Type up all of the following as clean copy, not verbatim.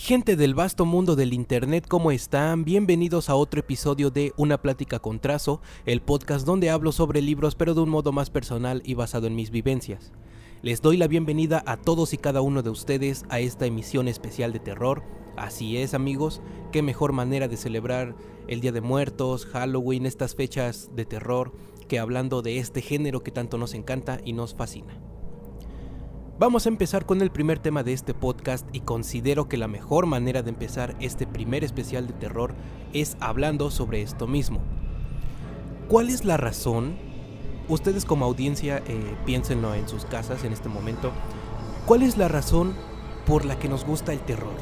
Gente del vasto mundo del internet, ¿cómo están? Bienvenidos a otro episodio de Una Plática con Trazo, el podcast donde hablo sobre libros pero de un modo más personal y basado en mis vivencias. Les doy la bienvenida a todos y cada uno de ustedes a esta emisión especial de terror. Así es, amigos, qué mejor manera de celebrar el Día de Muertos, Halloween, estas fechas de terror, que hablando de este género que tanto nos encanta y nos fascina. Vamos a empezar con el primer tema de este podcast y considero que la mejor manera de empezar este primer especial de terror es hablando sobre esto mismo. ¿Cuál es la razón? Ustedes como audiencia, piénsenlo en sus casas en este momento. ¿Cuál es la razón por la que nos gusta el terror?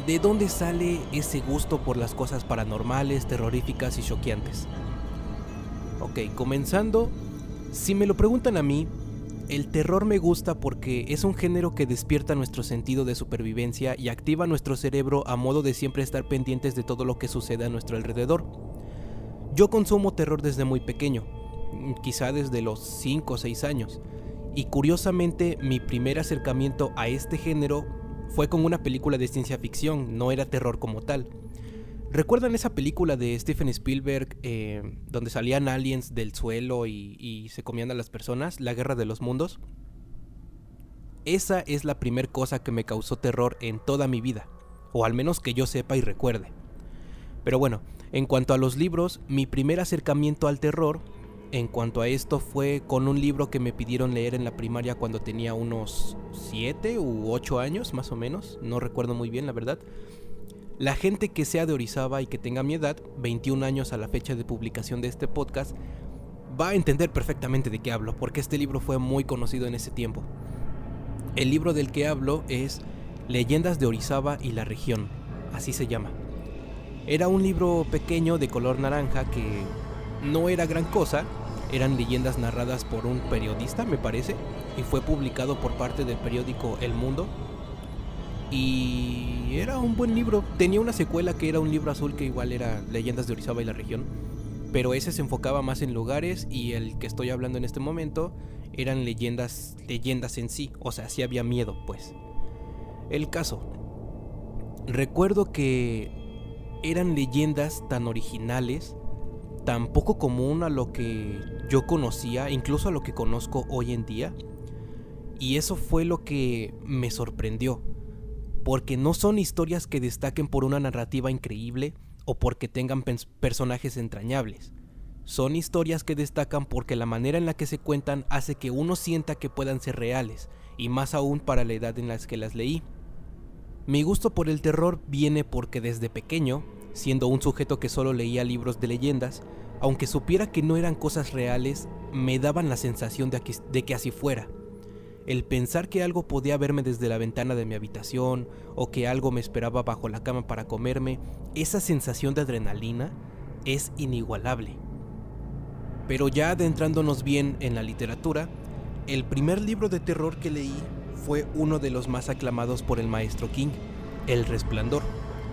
¿De dónde sale ese gusto por las cosas paranormales, terroríficas y choqueantes? Ok, comenzando, si me lo preguntan a mí, el terror me gusta porque es un género que despierta nuestro sentido de supervivencia y activa nuestro cerebro a modo de siempre estar pendientes de todo lo que sucede a nuestro alrededor. Yo consumo terror desde muy pequeño, quizá desde los 5 o 6 años, y curiosamente mi primer acercamiento a este género fue con una película de ciencia ficción, no era terror como tal. ¿Recuerdan esa película de Steven Spielberg donde salían aliens del suelo y se comían a las personas? La Guerra de los Mundos. Esa es la primer cosa que me causó terror en toda mi vida, o al menos que yo sepa y recuerde. Pero bueno, en cuanto a los libros, mi primer acercamiento al terror, en cuanto a esto, fue con un libro que me pidieron leer en la primaria cuando tenía unos 7 u 8 años, más o menos, no recuerdo muy bien la verdad. La gente que sea de Orizaba y que tenga mi edad, 21 años a la fecha de publicación de este podcast, va a entender perfectamente de qué hablo, porque este libro fue muy conocido en ese tiempo. El libro del que hablo es Leyendas de Orizaba y la región, así se llama. Era un libro pequeño de color naranja que no era gran cosa, eran leyendas narradas por un periodista, me parece, y fue publicado por parte del periódico El Mundo. Y era un buen libro. Tenía una secuela que era un libro azul que igual era Leyendas de Orizaba y la región, pero ese se enfocaba más en lugares, y el que estoy hablando en este momento eran leyendas en sí, o sea, sí había miedo, pues. El caso, recuerdo que eran leyendas tan originales, tan poco común a lo que yo conocía, incluso a lo que conozco hoy en día, y eso fue lo que me sorprendió. Porque no son historias que destaquen por una narrativa increíble o porque tengan personajes entrañables. Son historias que destacan porque la manera en la que se cuentan hace que uno sienta que puedan ser reales, y más aún para la edad en la que las leí. Mi gusto por el terror viene porque desde pequeño, siendo un sujeto que solo leía libros de leyendas, aunque supiera que no eran cosas reales, me daban la sensación de que así fuera. El pensar que algo podía verme desde la ventana de mi habitación, o que algo me esperaba bajo la cama para comerme, esa sensación de adrenalina es inigualable. Pero ya adentrándonos bien en la literatura, el primer libro de terror que leí fue uno de los más aclamados por el maestro King, El Resplandor.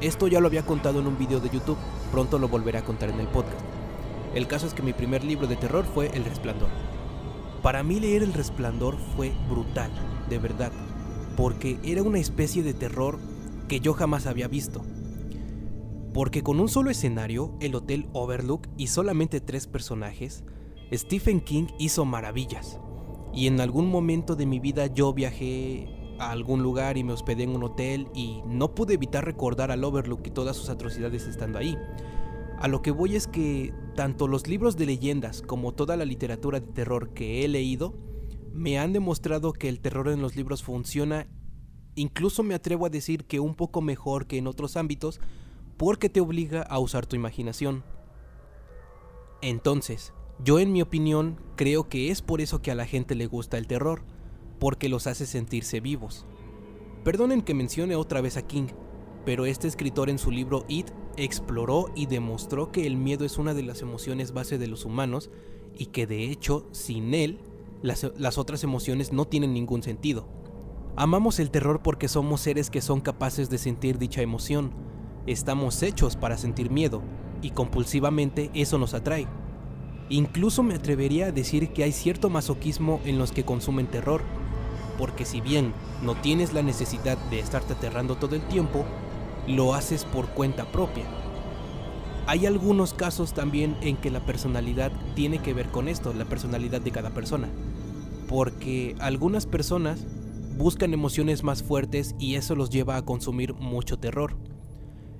Esto ya lo había contado en un video de YouTube, pronto lo volveré a contar en el podcast. El caso es que mi primer libro de terror fue El Resplandor. Para mí leer El Resplandor fue brutal, de verdad, porque era una especie de terror que yo jamás había visto. Porque con un solo escenario, el Hotel Overlook, y solamente 3 personajes, Stephen King hizo maravillas. Y en algún momento de mi vida yo viajé a algún lugar y me hospedé en un hotel y no pude evitar recordar al Overlook y todas sus atrocidades estando ahí. A lo que voy es que tanto los libros de leyendas como toda la literatura de terror que he leído me han demostrado que el terror en los libros funciona, incluso me atrevo a decir que un poco mejor que en otros ámbitos, porque te obliga a usar tu imaginación. Entonces, yo en mi opinión creo que es por eso que a la gente le gusta el terror, porque los hace sentirse vivos. Perdonen que mencione otra vez a King, pero este escritor en su libro It exploró y demostró que el miedo es una de las emociones base de los humanos y que de hecho sin él las otras emociones no tienen ningún sentido. Amamos el terror porque somos seres que son capaces de sentir dicha emoción. Estamos hechos para sentir miedo y compulsivamente eso nos atrae. Incluso me atrevería a decir que hay cierto masoquismo en los que consumen terror, porque si bien no tienes la necesidad de estarte aterrando todo el tiempo, lo haces por cuenta propia. Hay algunos casos también en que la personalidad tiene que ver con esto, la personalidad de cada persona, porque algunas personas buscan emociones más fuertes y eso los lleva a consumir mucho terror.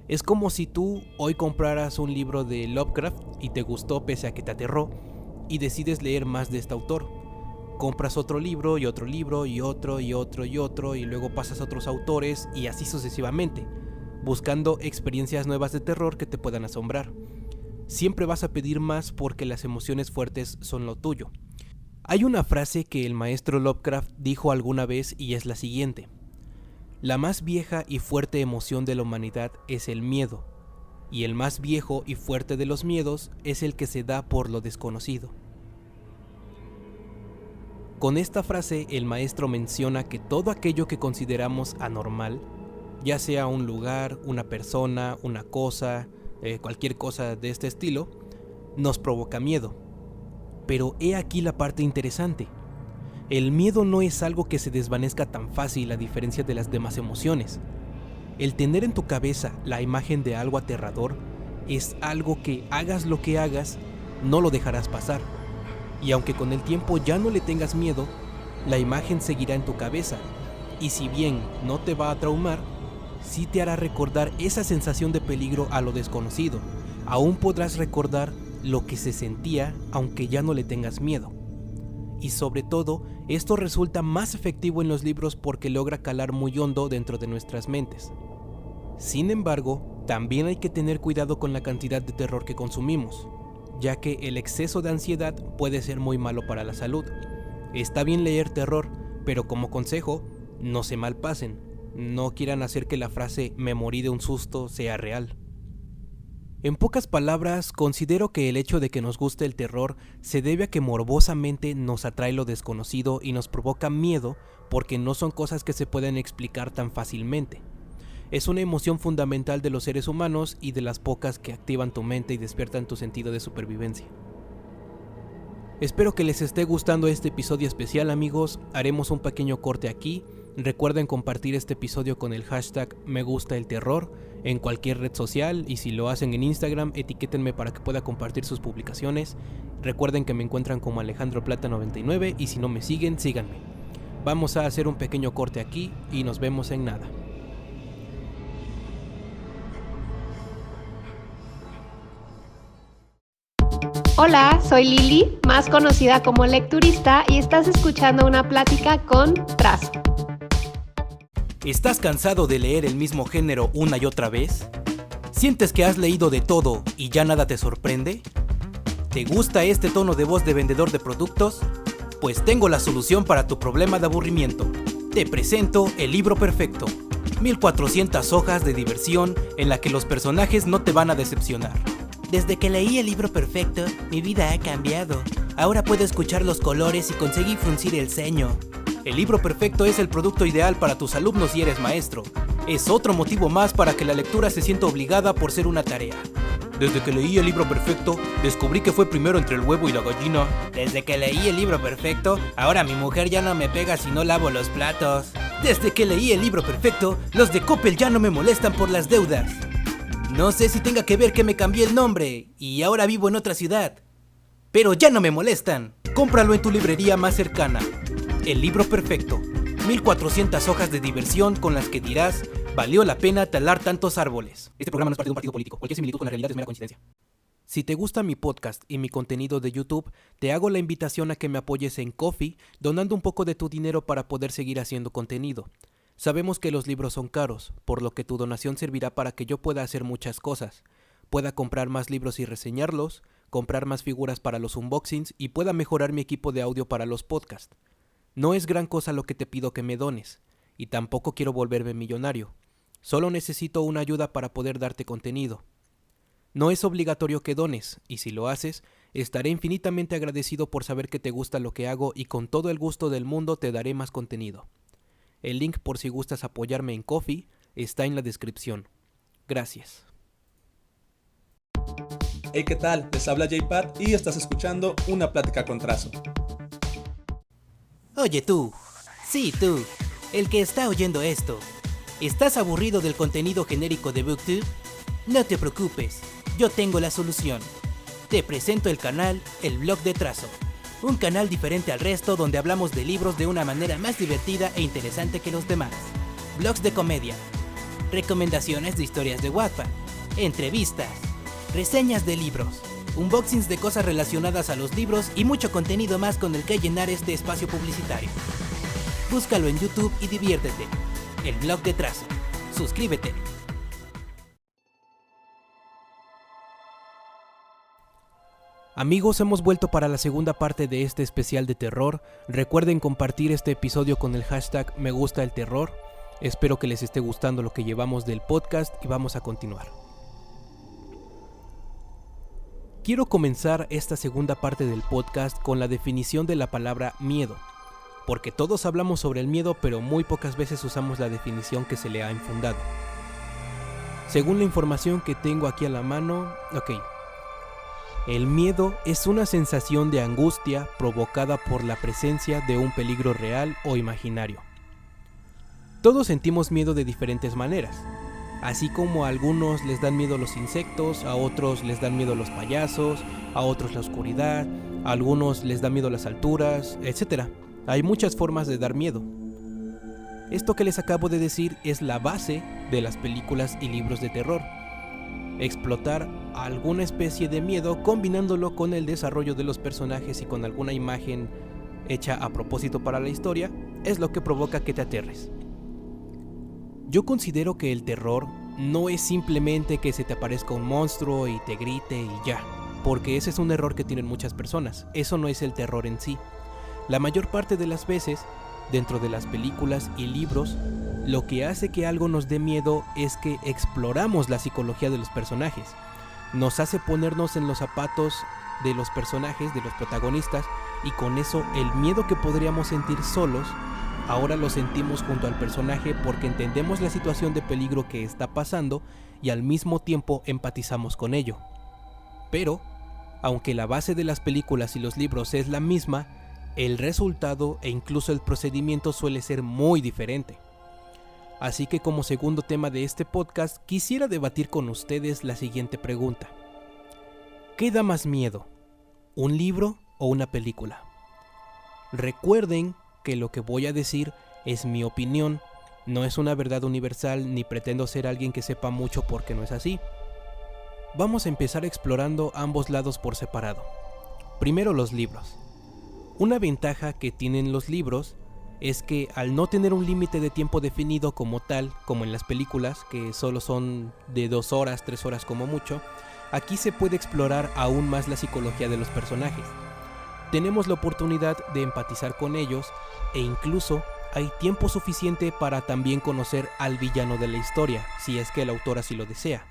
Es como si tú hoy compraras un libro de Lovecraft y te gustó pese a que te aterró y decides leer más de este autor. Compras otro libro y otro libro y otro y otro y otro y luego pasas a otros autores y así sucesivamente, buscando experiencias nuevas de terror que te puedan asombrar. Siempre vas a pedir más porque las emociones fuertes son lo tuyo. Hay una frase que el maestro Lovecraft dijo alguna vez y es la siguiente: la más vieja y fuerte emoción de la humanidad es el miedo, y el más viejo y fuerte de los miedos es el que se da por lo desconocido. Con esta frase el maestro menciona que todo aquello que consideramos anormal, ya sea un lugar, una persona, una cosa, cualquier cosa de este estilo, nos provoca miedo. Pero he aquí la parte interesante. El miedo no es algo que se desvanezca tan fácil a diferencia de las demás emociones. El tener en tu cabeza la imagen de algo aterrador es algo que hagas lo que hagas, no lo dejarás pasar. Y aunque con el tiempo ya no le tengas miedo, la imagen seguirá en tu cabeza. Y si bien no te va a traumar, sí te hará recordar esa sensación de peligro a lo desconocido. Aún podrás recordar lo que se sentía aunque ya no le tengas miedo. Y sobre todo, esto resulta más efectivo en los libros porque logra calar muy hondo dentro de nuestras mentes. Sin embargo, también hay que tener cuidado con la cantidad de terror que consumimos, ya que el exceso de ansiedad puede ser muy malo para la salud. Está bien leer terror, pero como consejo, no se malpasen. No quieran hacer que la frase "me morí de un susto" sea real. En pocas palabras, considero que el hecho de que nos guste el terror se debe a que morbosamente nos atrae lo desconocido y nos provoca miedo porque no son cosas que se pueden explicar tan fácilmente. Es una emoción fundamental de los seres humanos y de las pocas que activan tu mente y despiertan tu sentido de supervivencia. Espero que les esté gustando este episodio especial, amigos. Haremos un pequeño corte aquí. Recuerden compartir este episodio con el hashtag #megustaelterror en cualquier red social, y si lo hacen en Instagram, etiquétenme para que pueda compartir sus publicaciones. Recuerden que me encuentran como Alejandro Plata 99 y si no me siguen, síganme. Vamos a hacer un pequeño corte aquí y nos vemos en nada. Hola, soy Lili, más conocida como Lecturista, y estás escuchando una plática con Trazo. ¿Estás cansado de leer el mismo género una y otra vez? ¿Sientes que has leído de todo y ya nada te sorprende? ¿Te gusta este tono de voz de vendedor de productos? Pues tengo la solución para tu problema de aburrimiento. Te presento El Libro Perfecto. 1400 hojas de diversión en la que los personajes no te van a decepcionar. Desde que leí El Libro Perfecto, mi vida ha cambiado. Ahora puedo escuchar los colores y conseguí fruncir el ceño. El Libro Perfecto es el producto ideal para tus alumnos si eres maestro. Es otro motivo más para que la lectura se sienta obligada por ser una tarea. Desde que leí El Libro Perfecto, descubrí que fue primero entre el huevo y la gallina. Desde que leí El Libro Perfecto, ahora mi mujer ya no me pega si no lavo los platos. Desde que leí El Libro Perfecto, los de Coppel ya no me molestan por las deudas. No sé si tenga que ver que me cambié el nombre y ahora vivo en otra ciudad, pero ya no me molestan. Cómpralo en tu librería más cercana. El Libro Perfecto. 1400 hojas de diversión con las que dirás: valió la pena talar tantos árboles. Este programa no es parte de un partido político. Cualquier similitud con la realidad es mera coincidencia. Si te gusta mi podcast y mi contenido de YouTube, te hago la invitación a que me apoyes en Ko-fi, donando un poco de tu dinero para poder seguir haciendo contenido. Sabemos que los libros son caros, por lo que tu donación servirá para que yo pueda hacer muchas cosas. Pueda comprar más libros y reseñarlos, comprar más figuras para los unboxings y pueda mejorar mi equipo de audio para los podcasts. No es gran cosa lo que te pido que me dones, y tampoco quiero volverme millonario. Solo necesito una ayuda para poder darte contenido. No es obligatorio que dones, y si lo haces, estaré infinitamente agradecido por saber que te gusta lo que hago y con todo el gusto del mundo te daré más contenido. El link por si gustas apoyarme en Ko-fi está en la descripción. Gracias. Hey, ¿qué tal? Les habla J-Pat y estás escuchando Una Plática con Trazo. Oye tú, Sí, tú, el que está oyendo esto. ¿Estás aburrido del contenido genérico de BookTube? No te preocupes, yo tengo la solución. Te presento el canal El Blog de Trazo, un canal diferente al resto donde hablamos de libros de una manera más divertida e interesante que los demás. Blogs de comedia, recomendaciones de historias de Wattpad, entrevistas, reseñas de libros, unboxings de cosas relacionadas a los libros y mucho contenido más con el que llenar este espacio publicitario. Búscalo en YouTube y diviértete. El Blog de Trazo. Suscríbete. Amigos, hemos vuelto para la segunda parte de este especial de terror. Recuerden compartir este episodio con el hashtag #MeGustaElTerror. Espero que les esté gustando lo que llevamos del podcast y vamos a continuar. Quiero comenzar esta segunda parte del podcast con la definición de la palabra miedo, porque todos hablamos sobre el miedo, pero muy pocas veces usamos la definición que se le ha infundado. Según la información que tengo aquí a la mano, el miedo es una sensación de angustia provocada por la presencia de un peligro real o imaginario. Todos sentimos miedo de diferentes maneras. Así como a algunos les dan miedo los insectos, a otros les dan miedo los payasos, a otros la oscuridad, a algunos les da miedo las alturas, etc. Hay muchas formas de dar miedo. Esto que les acabo de decir es la base de las películas y libros de terror. Explotar alguna especie de miedo combinándolo con el desarrollo de los personajes y con alguna imagen hecha a propósito para la historia es lo que provoca que te aterres. Yo considero que el terror no es simplemente que se te aparezca un monstruo y te grite y ya, porque ese es un error que tienen muchas personas. Eso no es el terror en sí. La mayor parte de las veces, dentro de las películas y libros, lo que hace que algo nos dé miedo es que exploramos la psicología de los personajes. Nos hace ponernos en los zapatos de los personajes, de los protagonistas, y con eso el miedo que podríamos sentir solos, ahora lo sentimos junto al personaje porque entendemos la situación de peligro que está pasando y al mismo tiempo empatizamos con ello. Pero, aunque la base de las películas y los libros es la misma, el resultado e incluso el procedimiento suele ser muy diferente. Así que como segundo tema de este podcast, quisiera debatir con ustedes la siguiente pregunta. ¿Qué da más miedo? ¿Un libro o una película? Recuerden que lo que voy a decir es mi opinión, no es una verdad universal ni pretendo ser alguien que sepa mucho porque no es así. Vamos a empezar explorando ambos lados por separado. Primero, los libros. Una ventaja que tienen los libros es que al no tener un límite de tiempo definido como tal, como en las películas, que solo son de 2 horas, 3 horas como mucho, aquí se puede explorar aún más la psicología de los personajes. Tenemos la oportunidad de empatizar con ellos e incluso hay tiempo suficiente para también conocer al villano de la historia, si es que el autor así lo desea.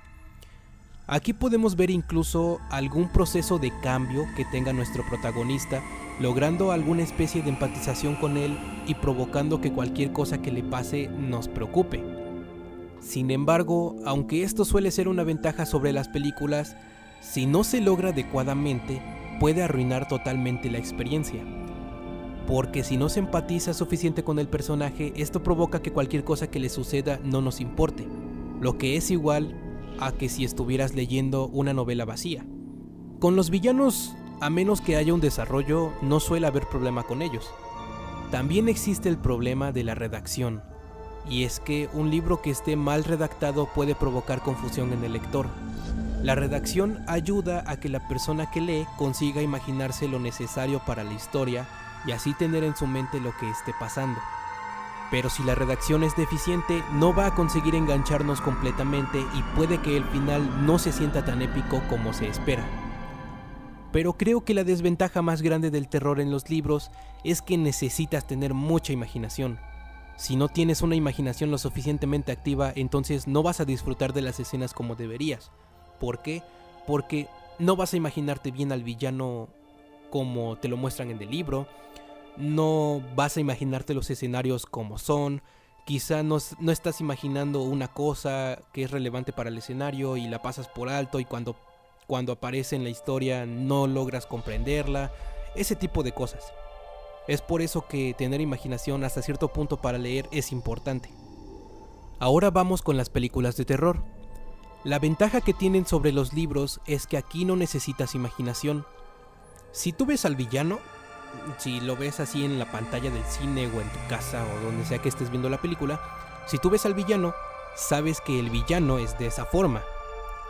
Aquí podemos ver incluso algún proceso de cambio que tenga nuestro protagonista, logrando alguna especie de empatización con él y provocando que cualquier cosa que le pase nos preocupe. Sin embargo, aunque esto suele ser una ventaja sobre las películas, si no se logra adecuadamente, puede arruinar totalmente la experiencia. Porque si no se empatiza suficiente con el personaje, esto provoca que cualquier cosa que le suceda no nos importe, lo que es igual a que si estuvieras leyendo una novela vacía. Con los villanos, a menos que haya un desarrollo, no suele haber problema con ellos. También existe el problema de la redacción, y es que un libro que esté mal redactado puede provocar confusión en el lector. La redacción ayuda a que la persona que lee consiga imaginarse lo necesario para la historia y así tener en su mente lo que esté pasando. Pero si la redacción es deficiente, no va a conseguir engancharnos completamente y puede que el final no se sienta tan épico como se espera. Pero creo que la desventaja más grande del terror en los libros es que necesitas tener mucha imaginación. Si no tienes una imaginación lo suficientemente activa, entonces no vas a disfrutar de las escenas como deberías. ¿Por qué? Porque no vas a imaginarte bien al villano como te lo muestran en el libro, no vas a imaginarte los escenarios como son, quizá no estás imaginando una cosa que es relevante para el escenario y la pasas por alto y cuando aparece en la historia no logras comprenderla, ese tipo de cosas. Es por eso que tener imaginación hasta cierto punto para leer es importante. Ahora vamos con las películas de terror. La ventaja que tienen sobre los libros es que aquí no necesitas imaginación. Si tú ves al villano, si lo ves así en la pantalla del cine o en tu casa o donde sea que estés viendo la película, si tú ves al villano, sabes que el villano es de esa forma.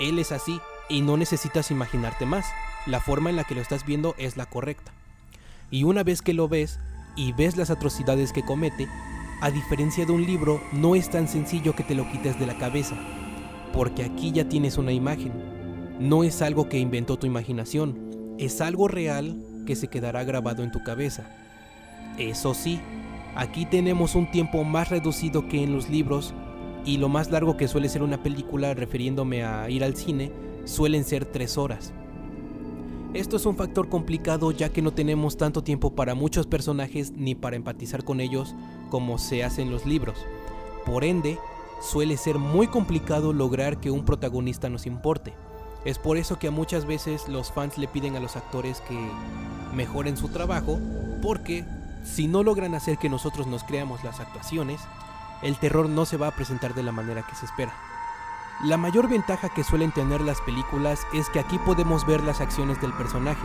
Él es así y no necesitas imaginarte más. La forma en la que lo estás viendo es la correcta. Y una vez que lo ves y ves las atrocidades que comete, a diferencia de un libro, no es tan sencillo que te lo quites de la cabeza, porque aquí ya tienes una imagen. No es algo que inventó tu imaginación, es algo real que se quedará grabado en tu cabeza. Eso sí, aquí tenemos un tiempo más reducido que en los libros, y lo más largo que suele ser una película, refiriéndome a ir al cine, suelen ser 3 horas. Esto es un factor complicado ya que no tenemos tanto tiempo para muchos personajes ni para empatizar con ellos como se hace en los libros. Por ende, suele ser muy complicado lograr que un protagonista nos importe. Es por eso que muchas veces los fans le piden a los actores que mejoren su trabajo, porque si no logran hacer que nosotros nos creamos las actuaciones, el terror no se va a presentar de la manera que se espera. La mayor ventaja que suelen tener las películas es que aquí podemos ver las acciones del personaje.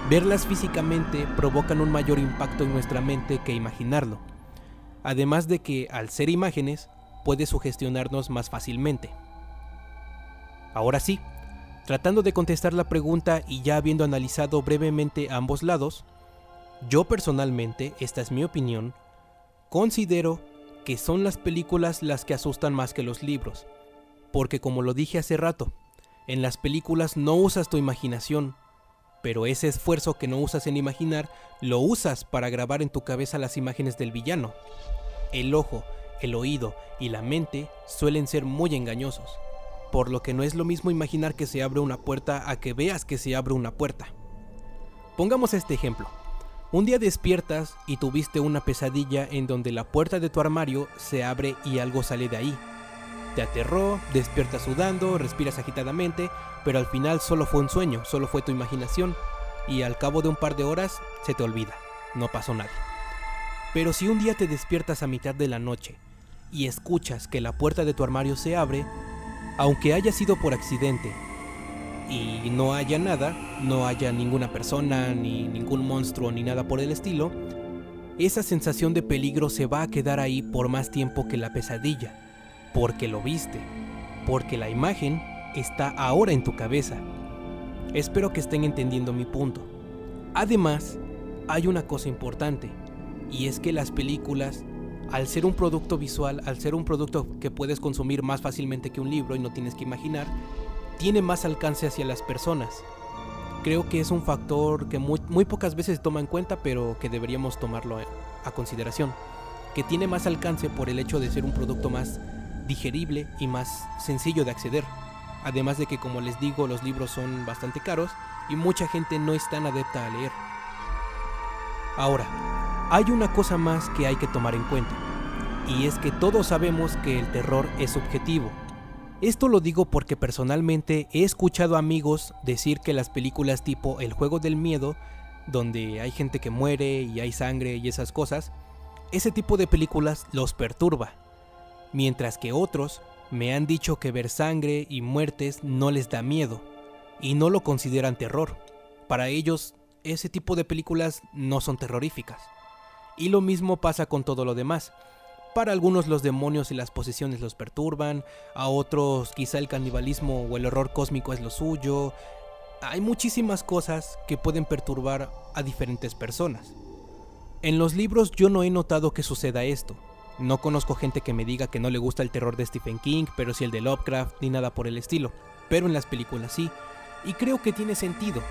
Verlas físicamente provocan un mayor impacto en nuestra mente que imaginarlo. Además de que, al ser imágenes, puede sugestionarnos más fácilmente. Ahora sí, tratando de contestar la pregunta y ya habiendo analizado brevemente ambos lados, yo personalmente, esta es mi opinión, considero que son las películas las que asustan más que los libros. Porque como lo dije hace rato, en las películas no usas tu imaginación, pero ese esfuerzo que no usas en imaginar, lo usas para grabar en tu cabeza las imágenes del villano. El ojo, el oído y la mente suelen ser muy engañosos, por lo que no es lo mismo imaginar que se abre una puerta a que veas que se abre una puerta. Pongamos este ejemplo. Un día despiertas y tuviste una pesadilla en donde la puerta de tu armario se abre y algo sale de ahí. Te aterró, despiertas sudando, respiras agitadamente, pero al final solo fue un sueño, solo fue tu imaginación, y al cabo de un par de horas se te olvida, no pasó nada. Pero si un día te despiertas a mitad de la noche y escuchas que la puerta de tu armario se abre, aunque haya sido por accidente y no haya nada, no haya ninguna persona, ni ningún monstruo, ni nada por el estilo, esa sensación de peligro se va a quedar ahí por más tiempo que la pesadilla. Porque lo viste, porque la imagen está ahora en tu cabeza. Espero que estén entendiendo mi punto. Además, hay una cosa importante, y es que las películas, al ser un producto visual, al ser un producto que puedes consumir más fácilmente que un libro y no tienes que imaginar, tiene más alcance hacia las personas. Creo que es un factor que muy pocas veces se toma en cuenta, pero que deberíamos tomarlo a consideración. Que tiene más alcance por el hecho de ser un producto más digerible y más sencillo de acceder. Además de que, como les digo, los libros son bastante caros y mucha gente no es tan adepta a leer. Ahora, hay una cosa más que hay que tomar en cuenta, y es que todos sabemos que el terror es subjetivo. Esto lo digo porque personalmente he escuchado amigos decir que las películas tipo El juego del miedo, donde hay gente que muere y hay sangre y esas cosas, ese tipo de películas los perturba. Mientras que otros me han dicho que ver sangre y muertes no les da miedo y no lo consideran terror. Para ellos, ese tipo de películas no son terroríficas. Y lo mismo pasa con todo lo demás. Para algunos los demonios y las posesiones los perturban, a otros quizá el canibalismo o el horror cósmico es lo suyo. Hay muchísimas cosas que pueden perturbar a diferentes personas. En los libros yo no he notado que suceda esto. No conozco gente que me diga que no le gusta el terror de Stephen King, pero sí el de Lovecraft, ni nada por el estilo. Pero en las películas sí, y creo que tiene sentido,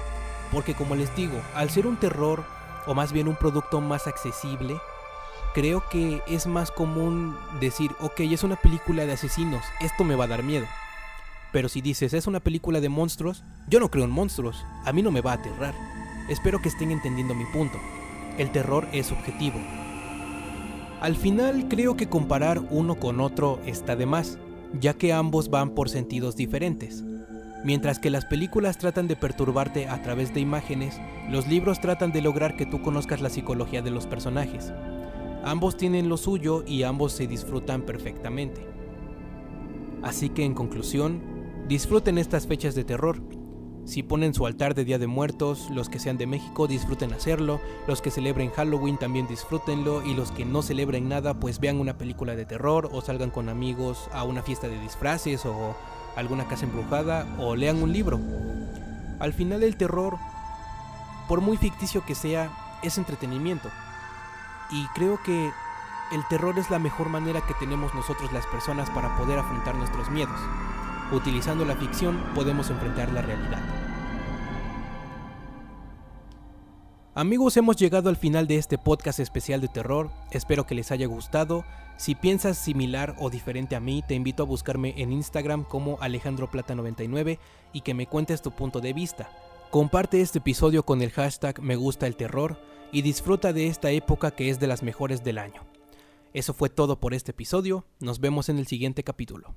porque como les digo, al ser un terror, o más bien un producto más accesible, creo que es más común decir, ok, es una película de asesinos, esto me va a dar miedo. Pero si dices, es una película de monstruos, yo no creo en monstruos, a mí no me va a aterrar. Espero que estén entendiendo mi punto. El terror es subjetivo. Al final creo que comparar uno con otro está de más, ya que ambos van por sentidos diferentes. Mientras que las películas tratan de perturbarte a través de imágenes, los libros tratan de lograr que tú conozcas la psicología de los personajes. Ambos tienen lo suyo y ambos se disfrutan perfectamente. Así que en conclusión, disfruten estas fechas de terror. Si ponen su altar de Día de Muertos, los que sean de México disfruten hacerlo, los que celebren Halloween también disfrútenlo, y los que no celebren nada pues vean una película de terror o salgan con amigos a una fiesta de disfraces o alguna casa embrujada o lean un libro. Al final el terror, por muy ficticio que sea, es entretenimiento. Y creo que el terror es la mejor manera que tenemos nosotros las personas para poder afrontar nuestros miedos. Utilizando la ficción podemos enfrentar la realidad. Amigos, hemos llegado al final de este podcast especial de terror. Espero que les haya gustado. Si piensas similar o diferente a mí, te invito a buscarme en Instagram como AlejandroPlata99 y que me cuentes tu punto de vista. Comparte este episodio con el hashtag #MeGustaElTerror y disfruta de esta época que es de las mejores del año. Eso fue todo por este episodio. Nos vemos en el siguiente capítulo.